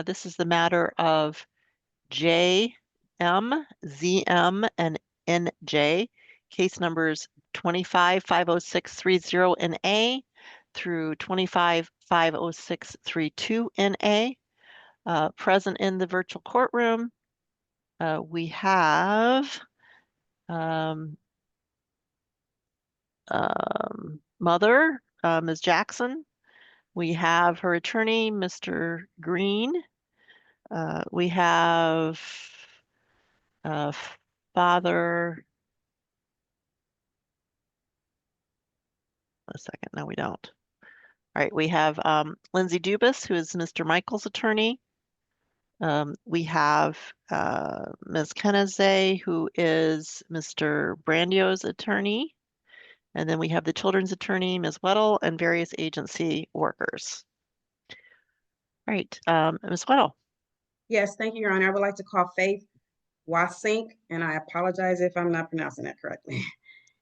This is the matter of JM, ZM, and NJ, case numbers 25-50630 through 25-50632 present in the virtual courtroom. We have mother, Ms. Jackson. We have her attorney, Mr. Green. We have father. A second, no, we don't. All right, we have Lindsay Dubus, who is Mr. Michael's attorney. We have Ms. Kenazay, who is Mr. Brandio's attorney. And then we have the children's attorney, Ms. Waddle, and various agency workers. All right, Ms. Waddle. Yes, thank you, Your Honor. I would like to call Faith Wasink, and I apologize if I'm not pronouncing that correctly.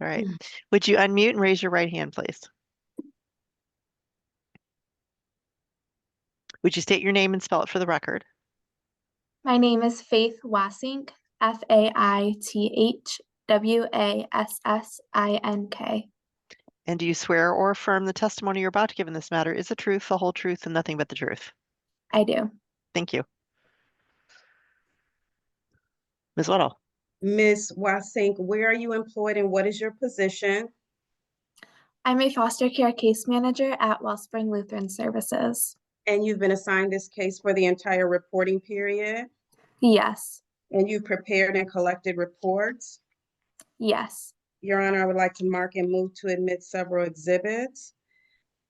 All right. Would you unmute and raise your right hand, please? Would you state your name and spell it for the record? My name is Faith Wasink, FaithWassink. And do you swear or affirm the testimony you're about to give in this matter is the truth, the whole truth, and nothing but the truth? I do. Thank you. Ms. Waddle. Ms. Wasink, where are you employed and what is your position? I'm a foster care case manager at Wellspring Lutheran Services. And you've been assigned this case for the entire reporting period? Yes. And you prepared and collected reports? Yes. Your Honor, I would like to mark and move to admit several exhibits.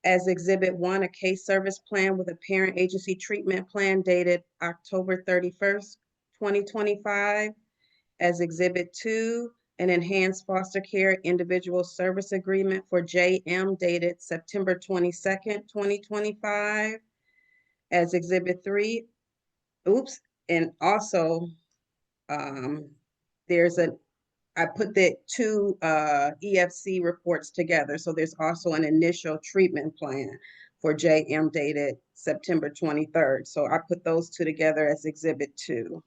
As Exhibit 1, a case service plan with a parent agency treatment plan dated October 31st, 2025. As Exhibit 2, an enhanced foster care individual service agreement for JM dated September 22nd, 2025. As Exhibit 3, and also I put the two EFC reports together. So there's also an initial treatment plan for JM dated September 23rd. So I put those two together as Exhibit 2.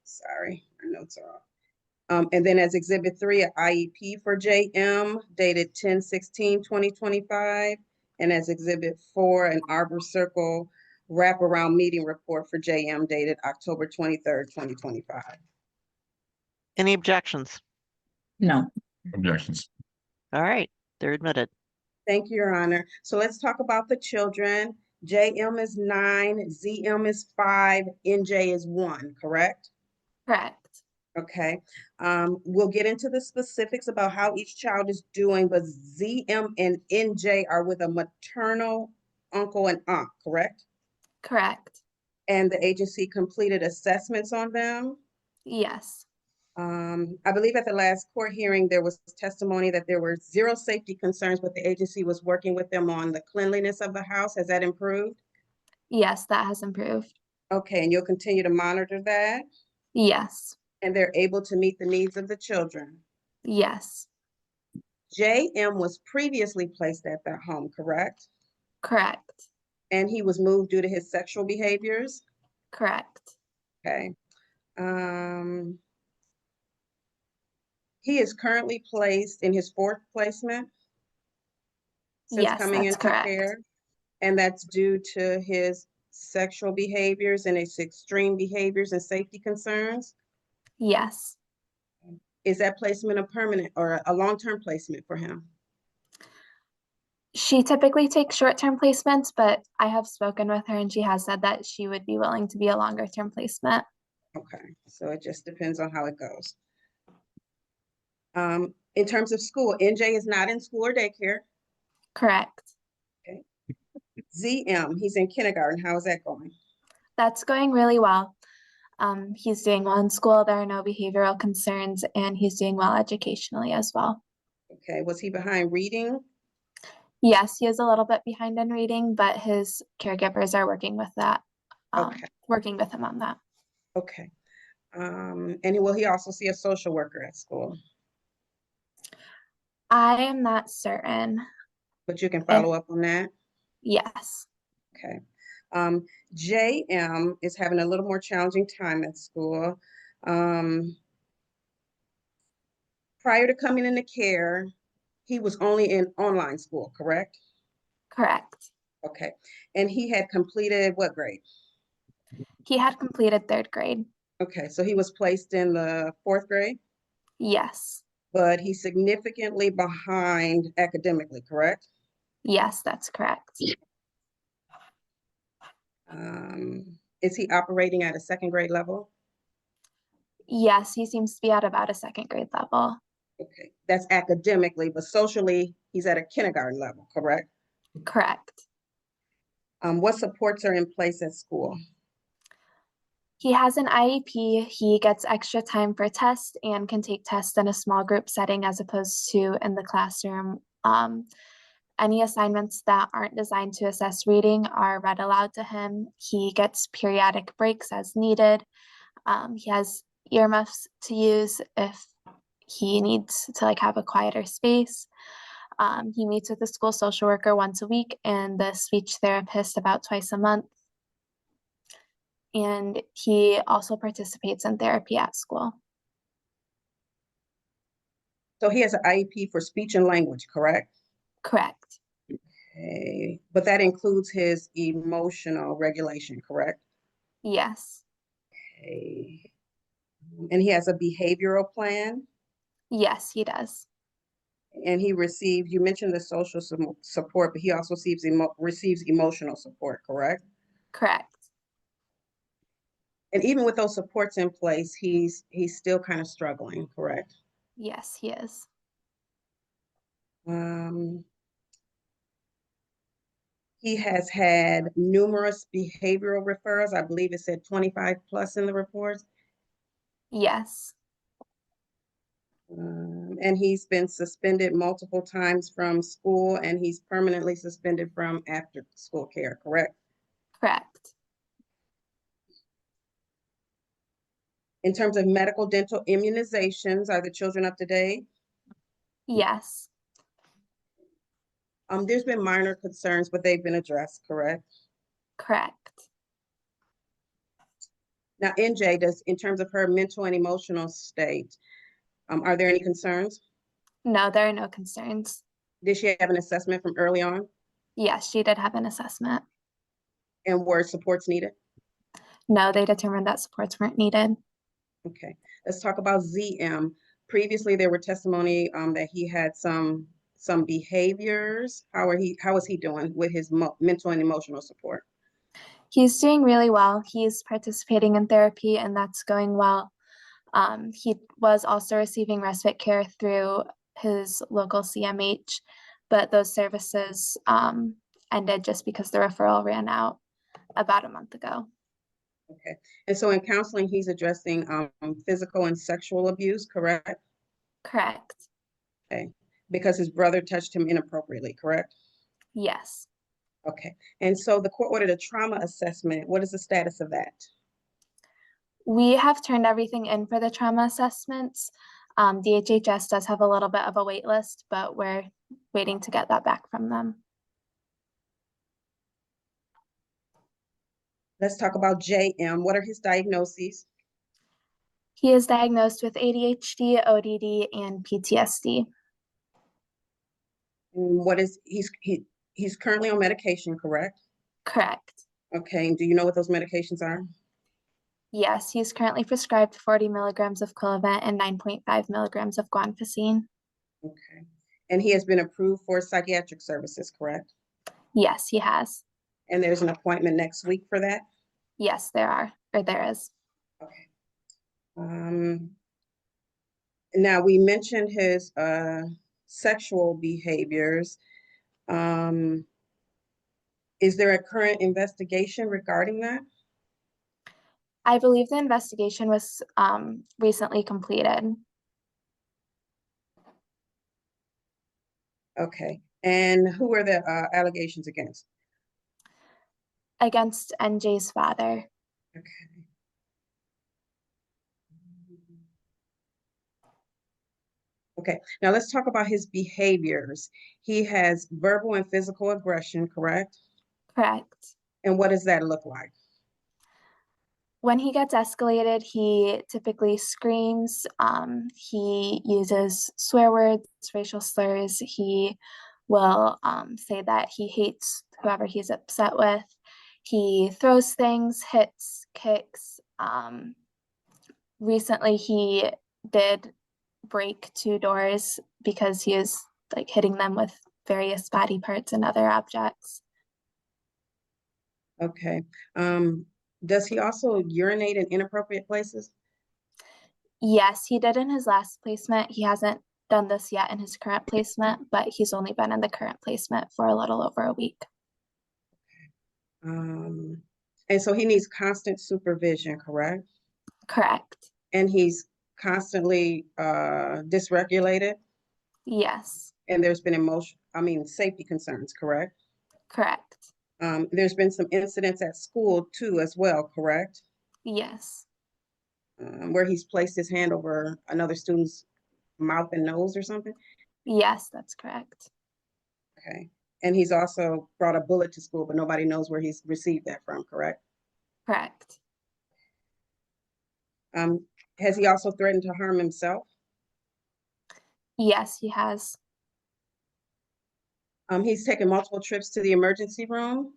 Sorry, my notes are off. And then as Exhibit 3, an IEP for JM dated 10/16/2025. And as Exhibit 4, an Arbor Circle wraparound meeting report for JM dated October 23rd, 2025. Any objections? No. Objections. All right, they're admitted. Thank you, Your Honor. So let's talk about the children. JM is 9, ZM is 5, NJ is 1, correct? Correct. Okay. We'll get into the specifics about how each child is doing, but ZM and NJ are with a maternal uncle and aunt, correct? Correct. And the agency completed assessments on them? Yes. I believe at the last court hearing, there was testimony that there were 0 safety concerns, but the agency was working with them on the cleanliness of the house. Has that improved? Yes, that has improved. Okay, and you'll continue to monitor that? Yes. And they're able to meet the needs of the children? Yes. JM was previously placed at that home, correct? Correct. And he was moved due to his sexual behaviors? Correct. Okay. He is currently placed in his 4th placement since Yes, coming that's into correct. care, and that's due to his sexual behaviors and his extreme behaviors and safety concerns? Yes. Is that placement a permanent or a long-term placement for him? She typically takes short-term placements, but I have spoken with her and she has said that she would be willing to be a longer-term placement. Okay, so it just depends on how it goes. In terms of school, NJ is not in school or daycare? Correct. Okay. ZM, he's in kindergarten. How is that going? That's going really well. He's doing well in school. There are no behavioral concerns, and he's doing well educationally as well. Okay, was he behind reading? Yes, he is a little bit behind in reading, but his caregivers are working with that, working with him on that. Okay. And will he also see a social worker at school? I am not certain. But you can follow up on that? Yes. Okay. JM is having a little more challenging time at school. Prior to coming into care, he was only in online school, correct? Correct. Okay. And he had completed what grade? He had completed 3rd grade. Okay, so he was placed in the 4th grade, Yes. but he's significantly behind academically, correct? Yes, that's correct. Is he operating at a 2nd grade level? Yes, he seems to be at about a 2nd grade level. Okay, that's academically, but socially, he's at a kindergarten level, correct? Correct. What supports are in place at school? He has an IEP. He gets extra time for tests and can take tests in a small group setting as opposed to in the classroom. Any assignments that aren't designed to assess reading are read aloud to him. He gets periodic breaks as needed. He has earmuffs to use if he needs to have a quieter space. He meets with the school social worker once a week and the speech therapist about twice a month. And he also participates in therapy at school. So he has an IEP for speech and language, correct? Correct. Okay, but that includes his emotional regulation, correct? Yes. Okay. And he has a behavioral plan, Yes, he does. and he receives, you mentioned the social support, but he also receives emotional support, correct? Correct. And even with those supports in place, he's still kind of struggling, correct? Yes, he is. He has had numerous behavioral referrals. I believe it said 25 plus in the report. Yes. And he's been suspended multiple times from school, and he's permanently suspended from after school care, correct? Correct. In terms of medical dental immunizations, are the children up to date? Yes. There's been minor concerns, but they've been addressed, correct? Correct. Now, NJ, in terms of her mental and emotional state, are there any concerns? No, there are no concerns. Did she have an assessment from early on? Yes, she did have an assessment. And were supports needed? No, they determined that supports weren't needed. Okay, let's talk about ZM. Previously, there were testimony that he had some behaviors. How is he doing with his mental and emotional support? He's doing really well. He's participating in therapy, and that's going well. He was also receiving respite care through his local CMH, but those services ended just because the referral ran out about a month ago. Okay, and so in counseling, he's addressing physical and sexual abuse, correct? Correct. Okay, because his brother touched him inappropriately, correct? Yes. Okay, and so the court ordered a trauma assessment. What is the status of that? We have turned everything in for the trauma assessments. DHHS does have a little bit of a wait list, but we're waiting to get that back from them. Let's talk about JM. What are his diagnoses? He is diagnosed with ADHD, ODD, and PTSD. He's currently on medication, correct? Correct. Okay, and do you know what those medications are? Yes, he's currently prescribed 40 milligrams of Colavant and 9.5 milligrams of guanfacine. Okay, and he has been approved for psychiatric services, correct? Yes, he has. And there's an appointment next week for that? Yes, there is. Okay. Now we mentioned his sexual behaviors. Is there a current investigation regarding that? I believe the investigation was recently completed. Okay, and who are the allegations against? Against NJ's father. Okay. Okay, now let's talk about his behaviors. He has verbal and physical aggression, correct? Correct. And what does that look like? When he gets escalated, he typically screams. He uses swear words, racial slurs. He will say that he hates whoever he's upset with. He throws things, hits, kicks. Recently, he did break 2 doors because he was like hitting them with various body parts and other objects. Okay. Does he also urinate in inappropriate places? Yes, he did in his last placement. He hasn't done this yet in his current placement, but he's only been in the current placement for a little over a week. And so he needs constant supervision, correct? Correct. And he's constantly dysregulated, Yes, and there's been safety concerns, correct? correct. There's been some incidents at school too as well, correct? Yes, Where he's placed his hand over another student's mouth and nose or something? yes, that's correct. Okay. And he's also brought a bullet to school, but nobody knows where he's received that from, correct? Correct. Has he also threatened to harm himself? Yes, he has. He's taken multiple trips to the emergency room.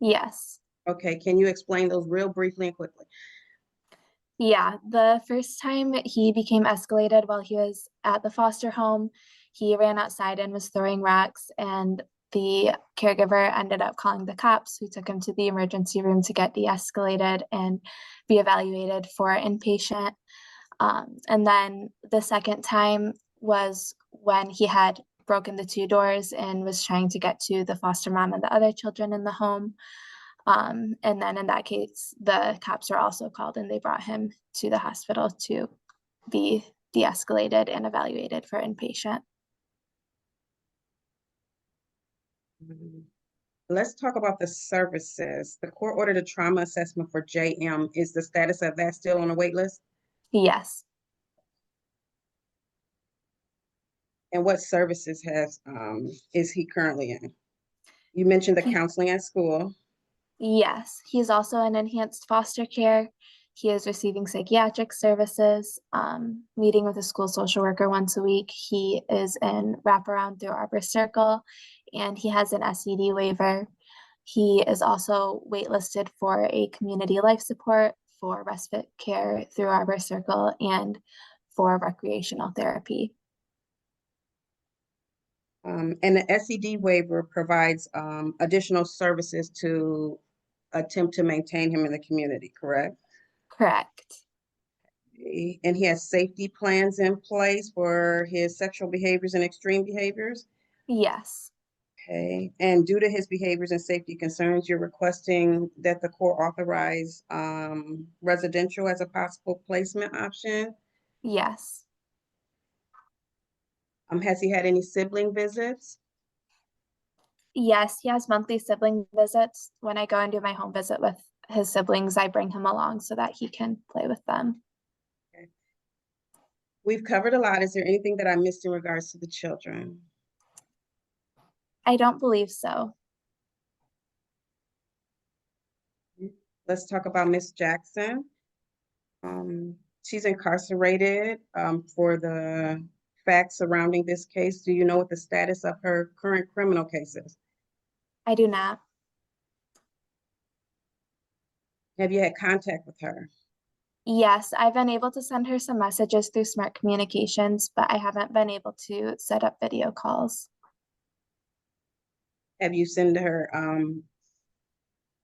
Yes. Okay, can you explain those real briefly and quickly? Yeah, the first time he became escalated while he was at the foster home, he ran outside and was throwing rocks, and the caregiver ended up calling the cops, who took him to the emergency room to get de-escalated and be evaluated for inpatient. And then the second time was when he had broken the 2 doors and was trying to get to the foster mom and the other children in the home. And then in that case, the cops were also called and they brought him to the hospital to be de-escalated and evaluated for inpatient. Let's talk about the services. The court ordered a trauma assessment for JM. Is the status of that still on the wait list? Yes. And what services is he currently in? You mentioned the counseling at school. Yes, he's also in enhanced foster care. He is receiving psychiatric services, meeting with a school social worker once a week. He is in wraparound through Arbor Circle, and he has an SED waiver. He is also waitlisted for a community life support, for respite care through Arbor Circle, and for recreational therapy. And the SED waiver provides additional services to attempt to maintain him in the community, correct? Correct. And he has safety plans in place for his sexual behaviors and extreme behaviors? Yes. Okay, and due to his behaviors and safety concerns, you're requesting that the court authorize residential as a possible placement option? Yes. Has he had any sibling visits? Yes, he has monthly sibling visits. When I go and do my home visit with his siblings, I bring him along so that he can play with them. Okay. We've covered a lot. Is there anything that I missed in regards to the children? I don't believe so. Let's talk about Miss Jackson. She's incarcerated for the facts surrounding this case. Do you know what the status of her current criminal case is? I do not. Have you had contact with her? Yes, I've been able to send her some messages through Smart Communications, but I haven't been able to set up video calls. Have you sent her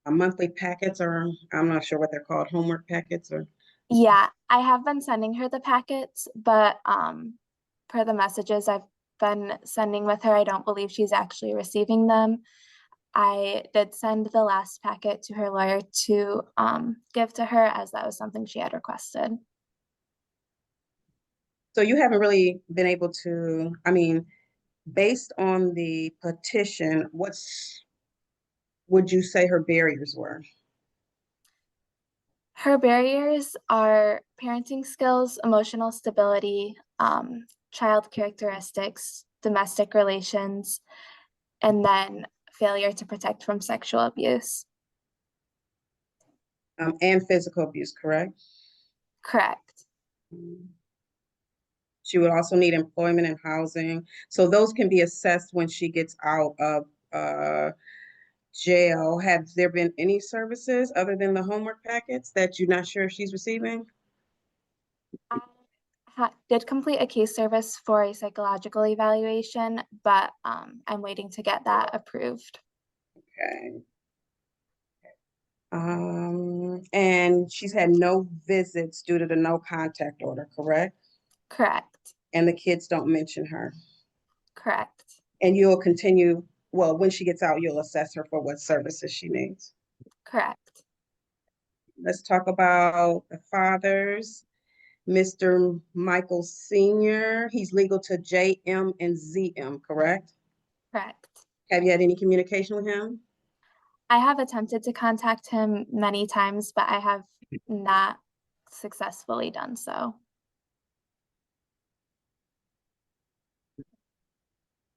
a monthly packets, or I'm not sure what they're called, homework packets or? Yeah, I have been sending her the packets, but per the messages I've been sending with her, I don't believe she's actually receiving them. I did send the last packet to her lawyer to give to her, as that was something she had requested. So you haven't really been able to, based on the petition, would you say her barriers were? Her barriers are parenting skills, emotional stability, child characteristics, domestic relations, and then failure to protect from sexual abuse. And physical abuse, correct? Correct. She would also need employment and housing. So those can be assessed when she gets out of jail. Have there been any services other than the homework packets that you're not sure if she's receiving? I did complete a case service for a psychological evaluation, but I'm waiting to get that approved. Okay. And she's had no visits due to the no contact order, correct? Correct. And the kids don't mention her. Correct. And you'll continue, well, when she gets out, you'll assess her for what services she needs. Correct. Let's talk about the fathers. Mr. Michael Sr., he's legal to JM and ZM, correct? Correct. Have you had any communication with him? I have attempted to contact him many times, but I have not successfully done so.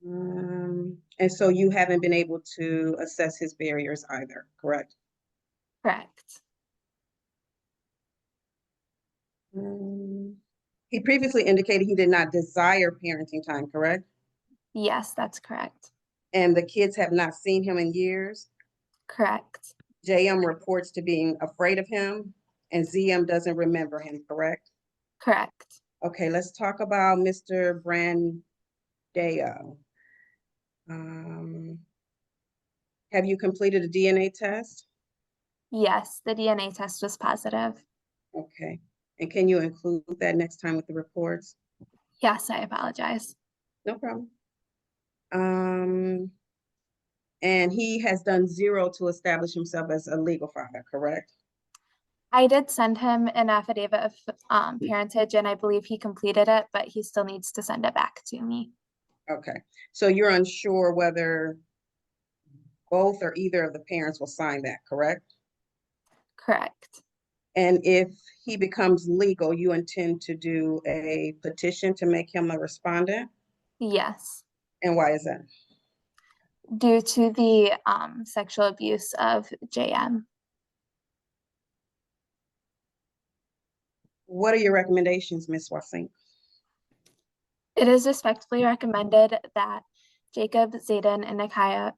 And so you haven't been able to assess his barriers either, correct? Correct. He previously indicated he did not desire parenting time, correct? Yes, that's correct. And the kids have not seen him in years. Correct. JM reports to being afraid of him, and ZM doesn't remember him, correct? Correct. Okay, let's talk about Mr. Brandio. Have you completed a DNA test? Yes, the DNA test was positive. Okay, and can you include that next time with the reports? Yes, I apologize. No problem. And he has done zero to establish himself as a legal father, correct? I did send him an affidavit of parentage, and I believe he completed it, but he still needs to send it back to me. Okay, so you're unsure whether both or either of the parents will sign that, correct? Correct. And if he becomes legal, you intend to do a petition to make him a respondent? Yes. And why is that? Due to the sexual abuse of JM. What are your recommendations, Ms. Wasink? It is respectfully recommended that Jacob, Zayden, and Nakaya,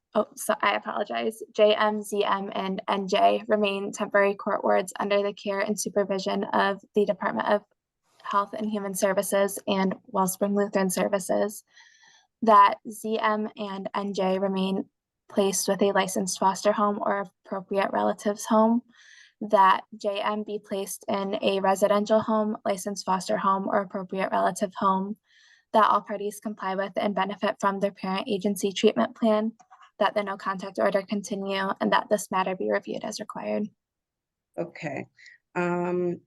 I apologize, JM, ZM, and NJ remain temporary court wards under the care and supervision of the Department of Health and Human Services and Wellspring Lutheran Services, that ZM and NJ remain placed with a licensed foster home or appropriate relatives home, that JM be placed in a residential home, licensed foster home, or appropriate relative home, that all parties comply with and benefit from their parent agency treatment plan, that the no contact order continue, and that this matter be reviewed as required. Okay. In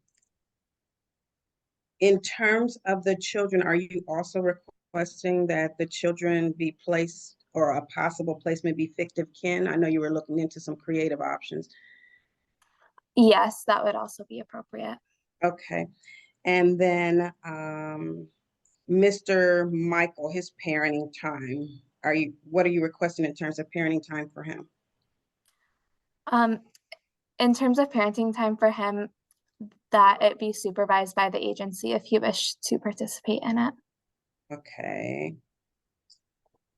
terms of the children, are you also requesting that the children be placed or a possible placement be fictive kin? I know you were looking into some creative options. Yes, that would also be appropriate. Okay. And then Mr. Michael, his parenting time. What are you requesting in terms of parenting time for him? In terms of parenting time for him, that it be supervised by the agency if he wished to participate in it. Okay.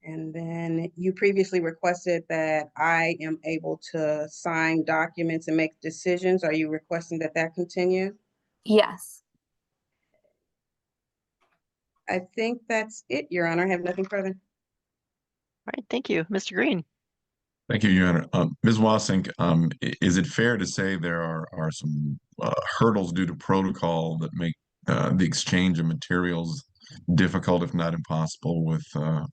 And then you previously requested that I am able to sign documents and make decisions. Are you requesting that that continue? Yes. I think that's it, Your Honor. I have nothing further. All right, thank you. Mr. Green. Thank you, Your Honor. Ms. Wasink, is it fair to say there are some hurdles due to protocol that make the exchange of materials difficult, if not impossible, with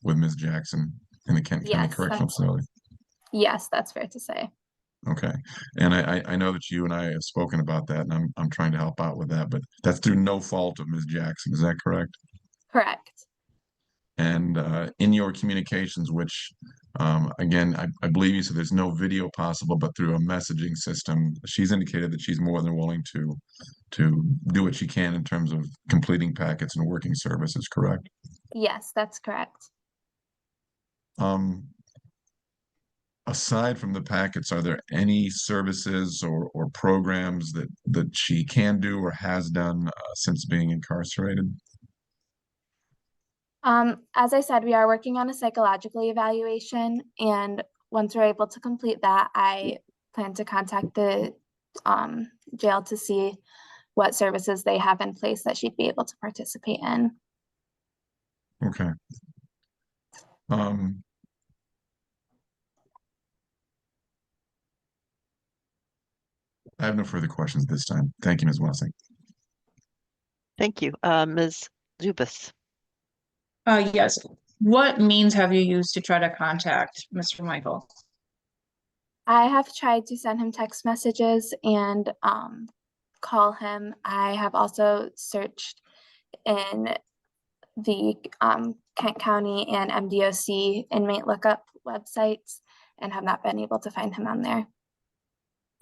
Ms. Jackson in the Kent County Correctional Facility? Yes, that's fair to say. Okay, and I know that you and I have spoken about that, and I'm trying to help out with that, but that's through no fault of Ms. Jackson. Is that correct? Correct. And in your communications, which again, I believe you said there's no video possible, but through a messaging system, she's indicated that she's more than willing to do what she can in terms of completing packets and working services, correct? Yes, that's correct. aside from the packets, are there any services or programs that she can do or has done since being incarcerated? As I said, we are working on a psychological evaluation, and once we're able to complete that, I plan to contact the jail to see what services they have in place that she'd be able to participate in. Okay. I have no further questions this time. Thank you, Ms. Wasink. Thank you. Ms. Dubus. Yes. What means have you used to try to contact Mr. Michael? I have tried to send him text messages and call him. I have also searched in the Kent County and MDOC inmate lookup websites and have not been able to find him on there.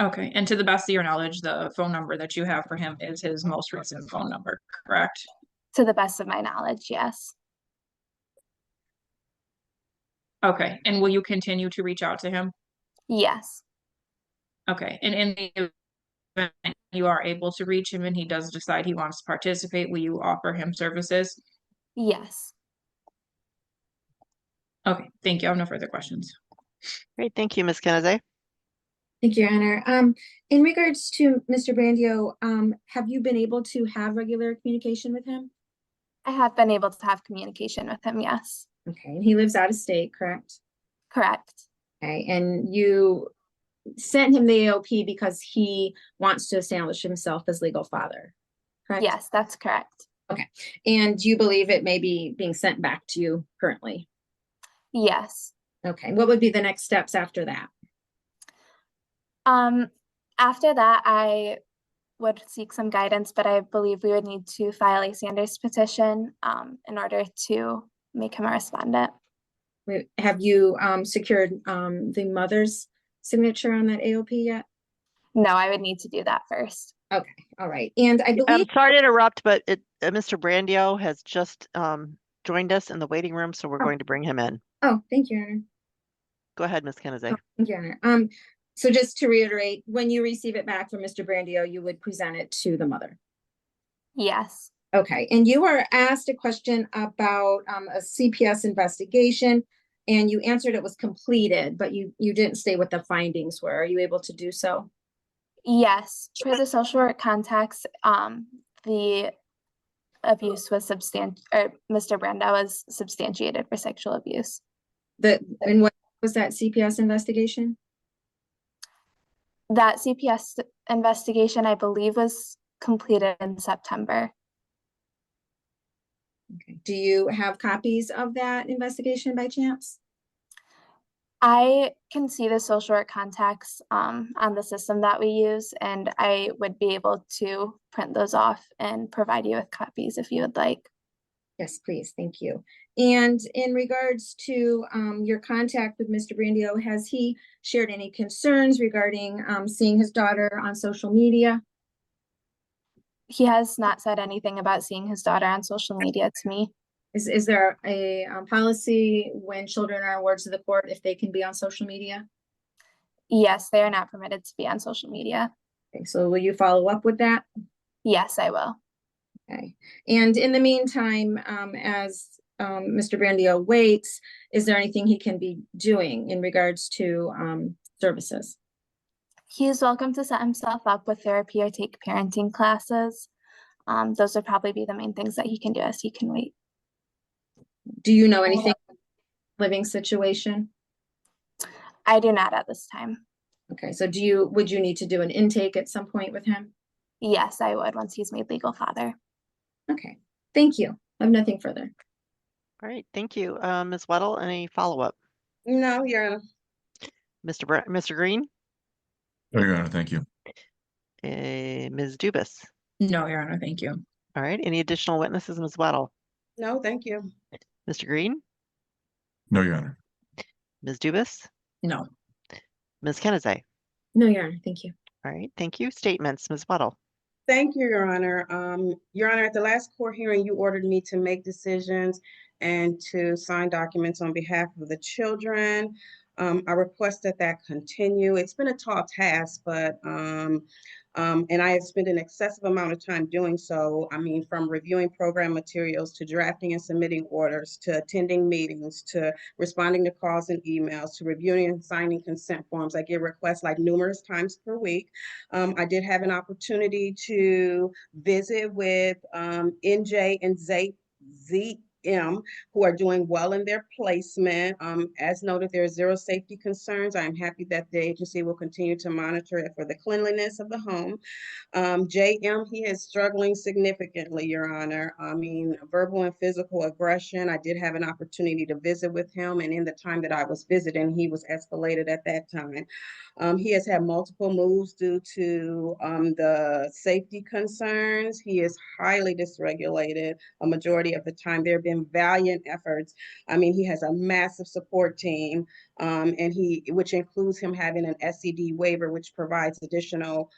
Okay, and to the best of your knowledge, the phone number that you have for him is his most recent phone number, correct? To the best of my knowledge, yes. Okay, and will you continue to reach out to him? Yes. Okay, and in the event you are able to reach him and he does decide he wants to participate, will you offer him services? Yes. Okay, thank you. I have no further questions. Great, thank you, Ms. Kennedy. Thank you, Your Honor. In regards to Mr. Brandio, have you been able to have regular communication with him? I have been able to have communication with him, yes. Okay, and he lives out of state, correct? Correct. Okay, and you sent him the AOP because he wants to establish himself as legal father, correct? Yes, that's correct. Okay, and you believe it may be being sent back to you currently? Yes. Okay, what would be the next steps after that? After that, I would seek some guidance, but I believe we would need to file a Sanders petition in order to make him a respondent. Have you secured the mother's signature on that AOP yet? No, I would need to do that first. Okay, all right. And I I'm believe, sorry to interrupt, but Mr. Brandio has just joined us in the waiting room, so we're going to bring him in. oh, thank you, Your Honor. Go ahead, Ms. Kennedy. Oh, thank you, Your Honor. So just to reiterate, when you receive it back from Mr. Brandio, you would present it to the mother. Yes. Okay, and you were asked a question about a CPS investigation, and you answered it was completed, but you didn't say what the findings were. Are you able to do so? Yes. For the social work context, the abuse was Mr. Brandio was substantiated for sexual abuse. And what was that CPS investigation? That CPS investigation, I believe, was completed in September. Okay. Do you have copies of that investigation by chance? I can see the social work contacts on the system that we use, and I would be able to print those off and provide you with copies if you would like. Yes, please. Thank you. And in regards to your contact with Mr. Brandio, has he shared any concerns regarding seeing his daughter on social media? He has not said anything about seeing his daughter on social media to me. Is there a policy when children are wards of the court if they can be on social media? Yes, they are not permitted to be on social media. Okay, so will you follow up with that? Yes, I will. Okay. And in the meantime, as Mr. Brandio waits, is there anything he can be doing in regards to services? He is welcome to set himself up with therapy or take parenting classes. Those would probably be the main things that he can do as he can wait. Do you know anything living situation? I do not at this time. Okay, so would you need to do an intake at some point with him? Yes, I would once he's made legal father. Okay, thank you. I have nothing further. All right, thank you. Ms. Waddle, any follow-up? No, Your Honor. Mr. Green? Oh, Your Honor, thank you. Ms. Dubus? No, Your Honor, thank you. All right, any additional witnesses, Ms. Waddle? No, thank you. Mr. Green? No, Your Honor. Ms. Dubus? No. Ms. Kennedy? No, Your Honor, thank you. All right, thank you. Statements, Ms. Waddle? Thank you, Your Honor. Your Honor, at the last court hearing, you ordered me to make decisions and to sign documents on behalf of the children. I request that that continue. It's been a tall task, but and I have spent an excessive amount of time doing so. I mean, from reviewing program materials to drafting and submitting orders, to attending meetings, to responding to calls and emails, to reviewing and signing consent forms. I get requests like numerous times per week. I did have an opportunity to visit with NJ and ZM, who are doing well in their placement. As noted, there are zero safety concerns. I'm happy that the agency will continue to monitor it for the cleanliness of the home. JM, he is struggling significantly, Your Honor. I mean, verbal and physical aggression. I did have an opportunity to visit with him, and in the time that I was visiting, he was escalated at that time. He has had multiple moves due to the safety concerns. He is highly dysregulated a majority of the time. There have been valiant efforts. I mean, he has a massive support team, which includes him having an SED waiver, which provides additional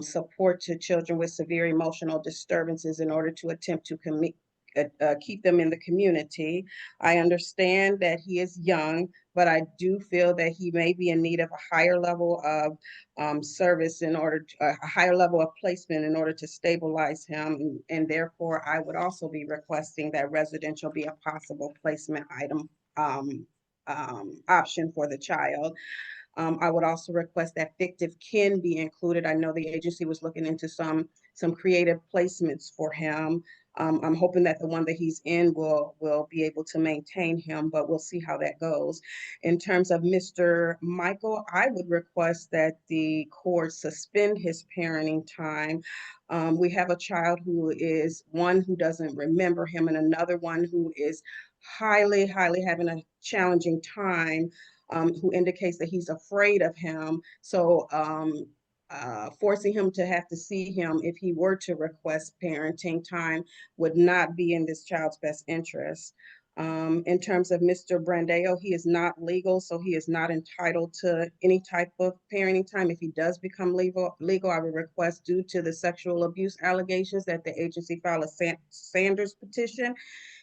support to children with severe emotional disturbances in order to attempt to keep them in the community. I understand that he is young, but I do feel that he may be in need of a higher level of service in order to, a higher level of placement in order to stabilize him. And therefore, I would also be requesting that residential be a possible placement item option for the child. I would also request that fictive kin be included. I know the agency was looking into some creative placements for him. I'm hoping that the one that he's in will be able to maintain him, but we'll see how that goes. In terms of Mr. Michael, I would request that the court suspend his parenting time. We have a child who is one who doesn't remember him and another one who is highly having a challenging time, who indicates that he's afraid of him. So forcing him to have to see him if he were to request parenting time would not be in this child's best interest. In terms of Mr. Brandio, he is not legal, so he is not entitled to any type of parenting time. If he does become legal, I would request, due to the sexual abuse allegations, that the agency file a Sanders petition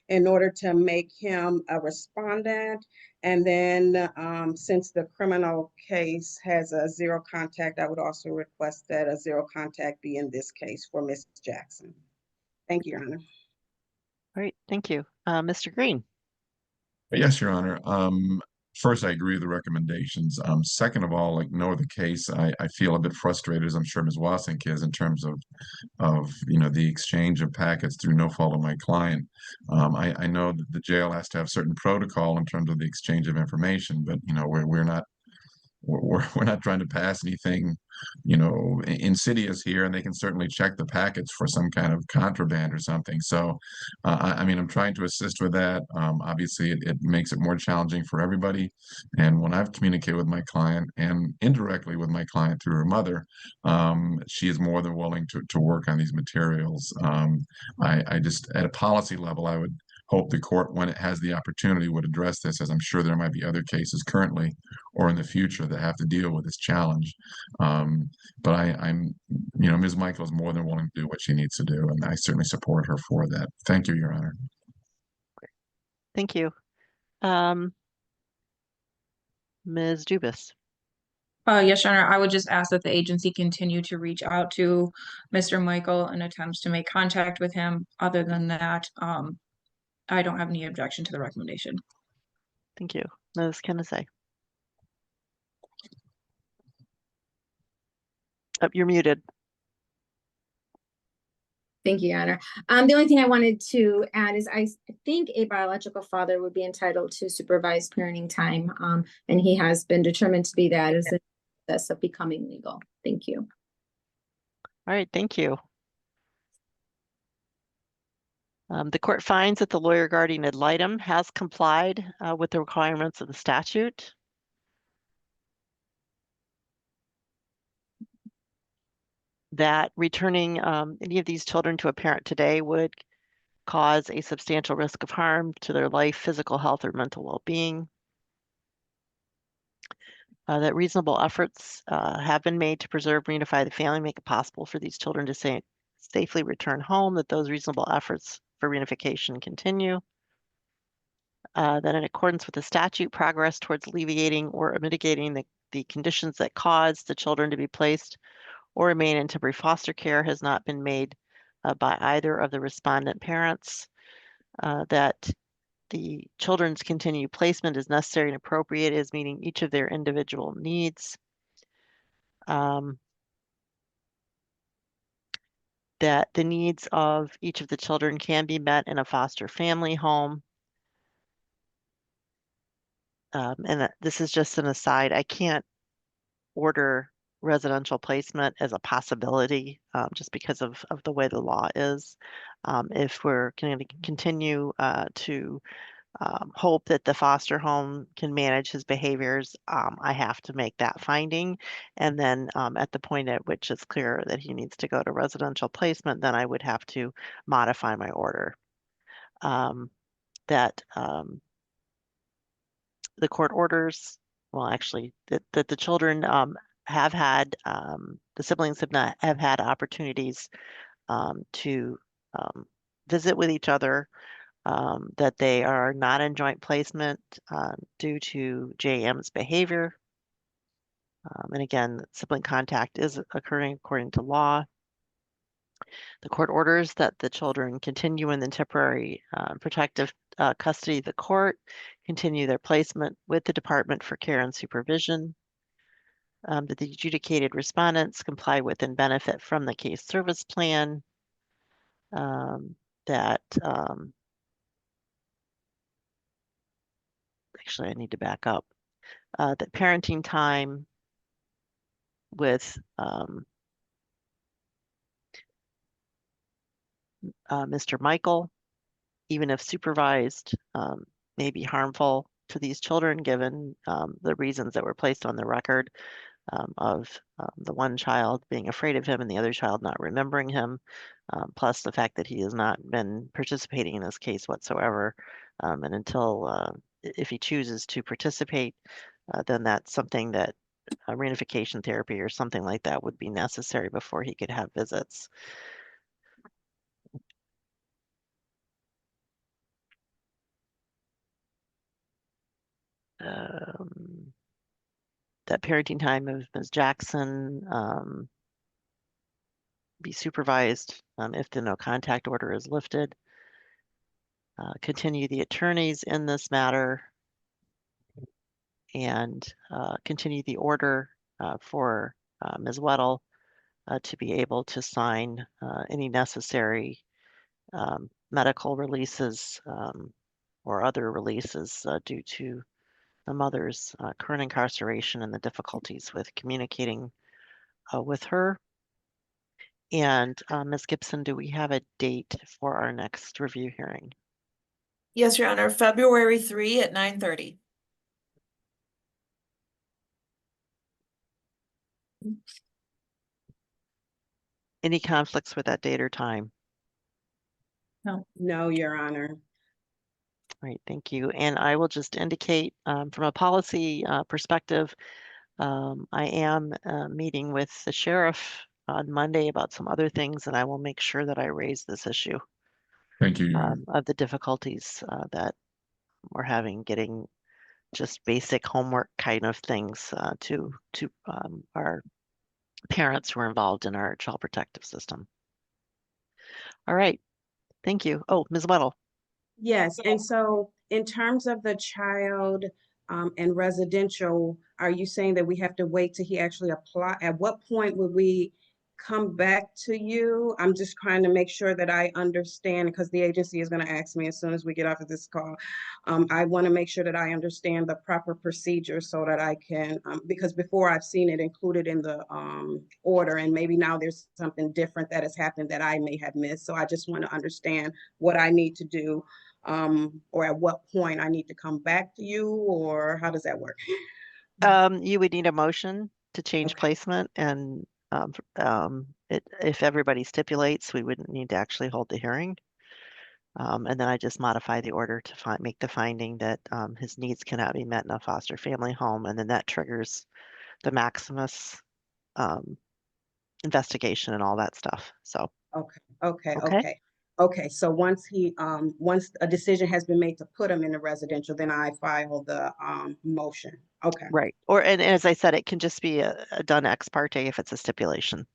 in order to make him a respondent. And then since the criminal case has a zero contact, I would also request that a zero contact be in this case for Ms. Jackson. Thank you, Your Honor. All right, thank you. Mr. Green. Yes, Your Honor. First, I agree with the recommendations. Second of all, like no other case, I feel a bit frustrated, as I'm sure Ms. Wasink is, in terms of the exchange of packets through no fault of my client. I know that the jail has to have certain protocol in terms of the exchange of information, but we're not trying to pass anything insidious here, and they can certainly check the packets for some kind of contraband or something. So I mean, I'm trying to assist with that. Obviously it makes it more challenging for everybody, and when I've communicated with my client and indirectly with my client through her mother, she is more than willing to work on these materials. I just, at a policy level, I would hope the court, when it has the opportunity, would address this, as I'm sure there might be other cases currently or in the future that have to deal with this challenge. But I'm Ms. Michael is more than willing to do what she needs to do, and I certainly support her for that. Thank you, Your Honor. Thank you. Ms. Dubus. Yes, Your Honor, I would just ask that the agency continue to reach out to Mr. Michael in attempts to make contact with him. Other than that, I don't have any objection to the recommendation. Thank you. Ms. Kennedy. Oh, you're muted. Thank you, Your Honor. The only thing I wanted to add is I think a biological father would be entitled to supervised parenting time, and he has been determined to be that as a process of becoming legal. Thank you. All right, thank you. The court finds that the lawyer guardian ad litem has complied with the requirements of the statute. That returning any of these children to a parent today would cause a substantial risk of harm to their life, physical health, or mental well-being. That reasonable efforts have been made to preserve, reunify the family, make it possible for these children to safely return home, that those reasonable efforts for reunification continue. that in accordance with the statute, progress towards alleviating or mitigating the conditions that caused the children to be placed or remain in temporary foster care has not been made by either of the respondent parents, that the children's continued placement is necessary and appropriate as meeting each of their individual needs, that the needs of each of the children can be met in a foster family home. And this is just an aside. I can't order residential placement as a possibility just because of the way the law is. If we're going to continue to hope that the foster home can manage his behaviors, I have to make that finding. And then at the point at which it's clear that he needs to go to residential placement, then I would have to modify my order. The court orders, well, actually, that the children have had, the siblings have had opportunities to visit with each other, that they are not in joint placement due to JM's behavior. And again, sibling contact is occurring according to law. The court orders that the children continue in the temporary protective custody of the court, continue their placement with the Department for Care and Supervision, that the adjudicated respondents comply with and benefit from the case service plan, that actually I need to back up, that parenting time with Mr. Michael, even if supervised, may be harmful to these children given the reasons that were placed on the record of the one child being afraid of him and the other child not remembering him, plus the fact that he has not been participating in this case whatsoever. And until, if he chooses to participate, then that's something that reunification therapy or something like that would be necessary before he could have visits. That parenting time of Ms. Jackson be supervised if the no contact order is lifted. Continue the attorneys in this matter and continue the order for Ms. Waddle to be able to sign any necessary medical releases or other releases due to the mother's current incarceration and the difficulties with communicating with her. And Ms. Gibson, do we have a date for our next review hearing? Yes, Your Honor, February 3 at 9:30. Any conflicts with that date or time? No, Your Honor. All right, thank you. And I will just indicate from a policy perspective, I am meeting with the sheriff on Monday about some other things, and I will make sure that I raise this issue. Thank you. Of the difficulties that we're having getting just basic homework kind of things to our parents who are involved in our child protective system. All right, thank you. Oh, Ms. Waddle. Yes, and so in terms of the child and residential, are you saying that we have to wait till he actually apply? At what point would we come back to you? I'm just trying to make sure that I understand because the agency is going to ask me as soon as we get off of this call. I want to make sure that I understand the proper procedure so that I can, because before I've seen it included in the order and maybe now there's something different that has happened that I may have missed. So I just want to understand what I need to do or at what point I need to come back to you, or how does that work? You would need a motion to change placement, and if everybody stipulates, we wouldn't need to actually hold the hearing. And then I just modify the order to make the finding that his needs cannot be met in a foster family home, and then that triggers the Maximus investigation and all that stuff. So Okay. Okay, so once once a decision has been made to put him in the residential, then I file the motion. Okay, Right. Or, and as I said, it can just be a done ex parte if it's a stipulation.